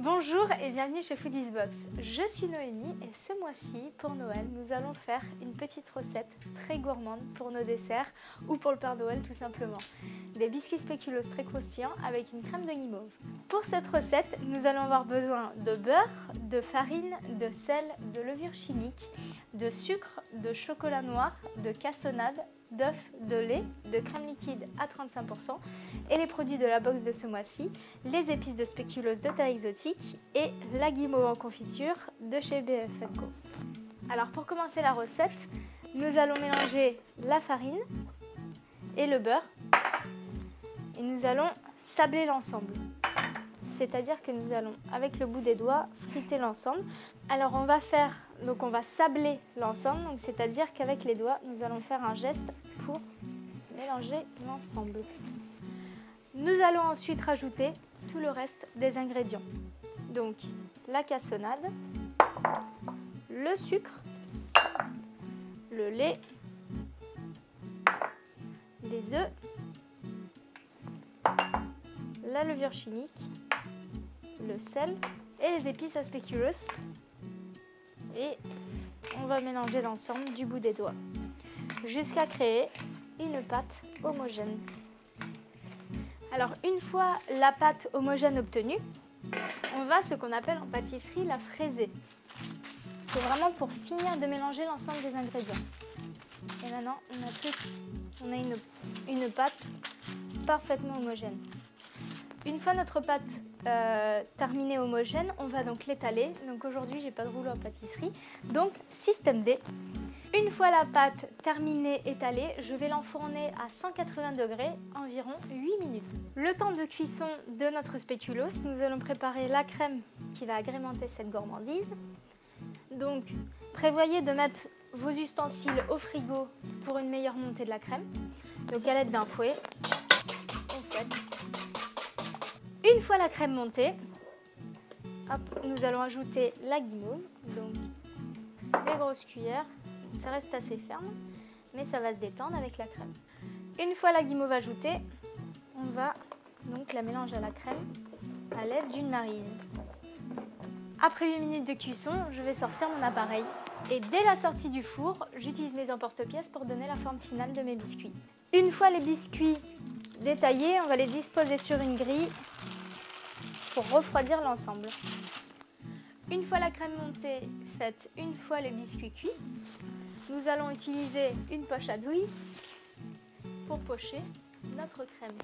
Bonjour et bienvenue chez Foodies Box. Je suis Noémie et ce mois-ci, pour Noël, nous allons faire une petite recette très gourmande pour nos desserts ou pour le Père Noël tout simplement. Des biscuits spéculoos très croustillants avec une crème de guimauve. Pour cette recette, nous allons avoir besoin de beurre, de farine, de sel, de levure chimique, de sucre, de chocolat noir, de cassonade, d'œufs, de lait, de crème liquide à 35% et les produits de la box de ce mois-ci, les épices de spéculoos de taille exotique et la guimauve en confiture de chez BF & Co. Alors pour commencer la recette, nous allons mélanger la farine et le beurre et nous allons sabler l'ensemble. C'est-à-dire que nous allons, avec le bout des doigts, friter l'ensemble. Alors on va sabler l'ensemble, c'est-à-dire qu'avec les doigts, nous allons faire un geste pour mélanger l'ensemble. Nous allons ensuite rajouter tout le reste des ingrédients. Donc la cassonade, le sucre, le lait, les œufs, la levure chimique, le sel et les épices à spéculoos. Et on va mélanger l'ensemble du bout des doigts jusqu'à créer une pâte homogène. Alors une fois la pâte homogène obtenue, on va ce qu'on appelle en pâtisserie la fraiser. C'est vraiment pour finir de mélanger l'ensemble des ingrédients. Et maintenant on a une pâte parfaitement homogène. Une fois notre pâte terminée homogène, on va donc l'étaler. Donc aujourd'hui, j'ai pas de rouleau à pâtisserie, donc système D. Une fois la pâte terminée étalée, je vais l'enfourner à 180 degrés environ 8 minutes. Le temps de cuisson de notre spéculoos, nous allons préparer la crème qui va agrémenter cette gourmandise. Donc prévoyez de mettre vos ustensiles au frigo pour une meilleure montée de la crème. Donc à l'aide d'un fouet, on fouette. Une fois la crème montée, nous allons ajouter la guimauve, donc les grosses cuillères, ça reste assez ferme, mais ça va se détendre avec la crème. Une fois la guimauve ajoutée, on va donc la mélanger à la crème à l'aide d'une maryse. Après 8 minutes de cuisson, je vais sortir mon appareil et dès la sortie du four, j'utilise mes emporte-pièces pour donner la forme finale de mes biscuits. Une fois les biscuits détaillés, on va les disposer sur une grille pour refroidir l'ensemble. Une fois la crème montée faite, une fois les biscuits cuits, nous allons utiliser une poche à douille pour pocher notre crème.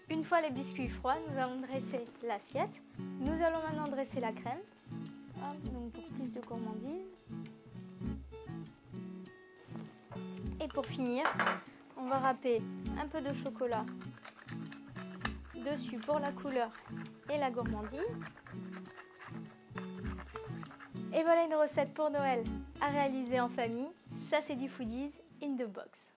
Une fois les biscuits froids, nous allons dresser l'assiette. Nous allons maintenant dresser la crème, donc pour plus de gourmandise. Et pour finir, on va râper un peu de chocolat dessus pour la couleur et la gourmandise. Et voilà une recette pour Noël à réaliser en famille. Ça, c'est du Foodies in the Box.